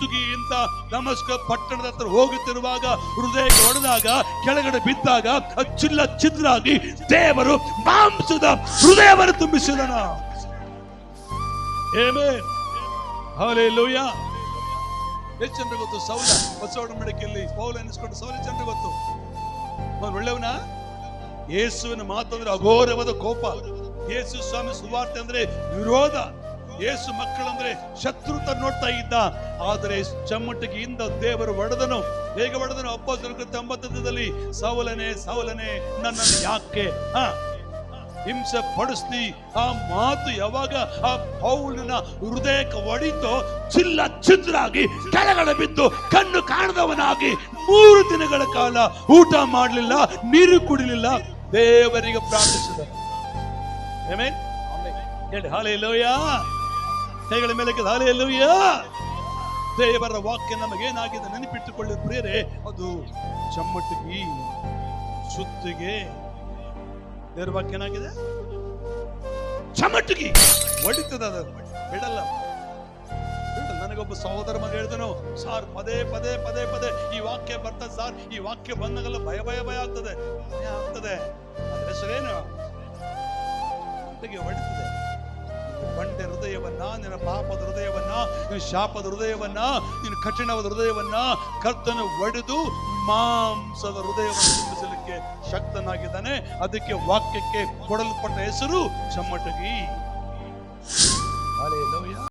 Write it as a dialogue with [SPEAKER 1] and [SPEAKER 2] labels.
[SPEAKER 1] ರಸ್ತುಗಿಯಿಂದ ದಮಸ್ಕ ಪಟ್ಟಣದ ಹತ್ರ ಹೋಗುತ್ತಿರುವಾಗ ಹೃದಯಕ್ಕೆ ಹೊಡೆದಾಗ ಕೆಳಗಡೆ ಬಿದ್ದಾಗ ಚಿಲ್ಲ ಚಿದ್ರಾಗಿ ದೇವರು ಮಾಂಸದ ಹೃದಯವನ್ನು ತುಂಬಿಸಿದನು. Amen, hallelujah. ಎಷ್ಟು ಜನರಿಗೆ ಗೊತ್ತು ಸೌಲ ಹೊಸ ಒಡಂಬಡಿಕೆಯಲ್ಲಿ ಪೌಲ ಎನಿಸ್ಕೊಂಡು ಸೌಲ ಜನರಿಗೆ ಗೊತ್ತು ಅವನು ಒಳ್ಳೆಯವನ? ಯೇಸುವಿನ ಮಾತಂದ್ರೆ ಅಘೋರವಾದ ಕೋಪ, ಯೇಸು ಸ್ವಾಮಿ ಸುವಾರ್ತೆ ಅಂದ್ರೆ ವಿರೋಧ, ಯೇಸು ಮಕ್ಕಳಂದ್ರೆ ಶತ್ರುತ ನೋಡ್ತಾ ಇದ್ದ. ಆದರೆ ಚಮ್ಮಟಗಿಯಿಂದ ದೇವರು ಒಡೆದನು. ಹೇಗೆ ಒಡೆದನು? ಅಪೊಸ್ತಲರ 9 ಸೌಲನೇ ಸೌಲನೇ ನನ್ನನ್ನು ಯಾಕೆ ಹಿಂಸೆ ಪಡಿಸ್ತಿ? ಆ ಮಾತು ಯಾವಾಗ ಆ ಪೌಲನ ಹೃದಯಕ್ಕೆ ಹೊಡಿತೋ ಚಿಲ್ಲ ಚಿದ್ರಾಗಿ ಕೆಳಗಡೆ ಬಿದ್ದು ಕಣ್ಣು ಕಾಣದವನಾಗಿ 3 ದಿನಗಳ ಕಾಲ ಊಟ ಮಾಡಲಿಲ್ಲ, ನೀರು ಕುಡಿಲಿಲ್ಲ, ದೇವರಿಗೆ ಪ್ರಾರ್ಥಿಸಿದ. ಆಮೆನ್, ಹೇಳಿ ಹಲ್ಲೆಲೂಯಾ. ಕೈಗಳ ಮೇಲೆ ಹಲ್ಲೆಲೂಯಾ. ದೇವರ ವಾಕ್ಯ ನಮಗೇನಾಗಿದೆ ನೆನಪಿಟ್ಟುಕೊಳ್ಳಿ ಪ್ರಿಯರೇ, ಅದು ಚಮ್ಮಟಗಿ ಸುತ್ತಿಗೆ. ದೇವರ ವಾಕ್ಯ ಏನಾಗಿದೆ? ಚಮ್ಮಟಗಿ ಹೊಡಿತದ, ಅದು ಬಿಡಲ್ಲ. ನನಗೊಬ್ಬ ಸಹೋದರ ಮಗ ಹೇಳಿದನು, ಸಾರ್ ಪದೇ ಪದೇ ಪದೇ ಪದೇ ಈ ವಾಕ್ಯ ಬರ್ತದೆ ಸಾರ್, ಈ ವಾಕ್ಯ ಬಂದಾಗಲ್ಲ ಭಯ ಭಯ ಭಯ ಆಗ್ತದೆ, ಭಯ ಆಗ್ತದೆ. ಅದ್ರ ಹೆಸರೇನು? ಹೊಡಿತದೆ. ಬಂಡೆ ಹೃದಯವನ್ನ, ನಿನ್ನ ಪಾಪದ ಹೃದಯವನ್ನ, ನಿನ್ನ ಶಾಪದ ಹೃದಯವನ್ನ, ನಿನ್ನ ಕಠಿಣವಾದ ಹೃದಯವನ್ನ ಕರ್ತನು ಒಡೆದು ಮಾಂಸದ ಹೃದಯವನ್ನು ತುಂಬಿಸಲಿಕ್ಕೆ ಶಕ್ತನಾಗಿದ್ದಾನೆ. ಅದಕ್ಕೆ ವಾಕ್ಯಕ್ಕೆ ಕೊಡಲ್ಪಟ್ಟ ಹೆಸರು ಚಮ್ಮಟಗಿ.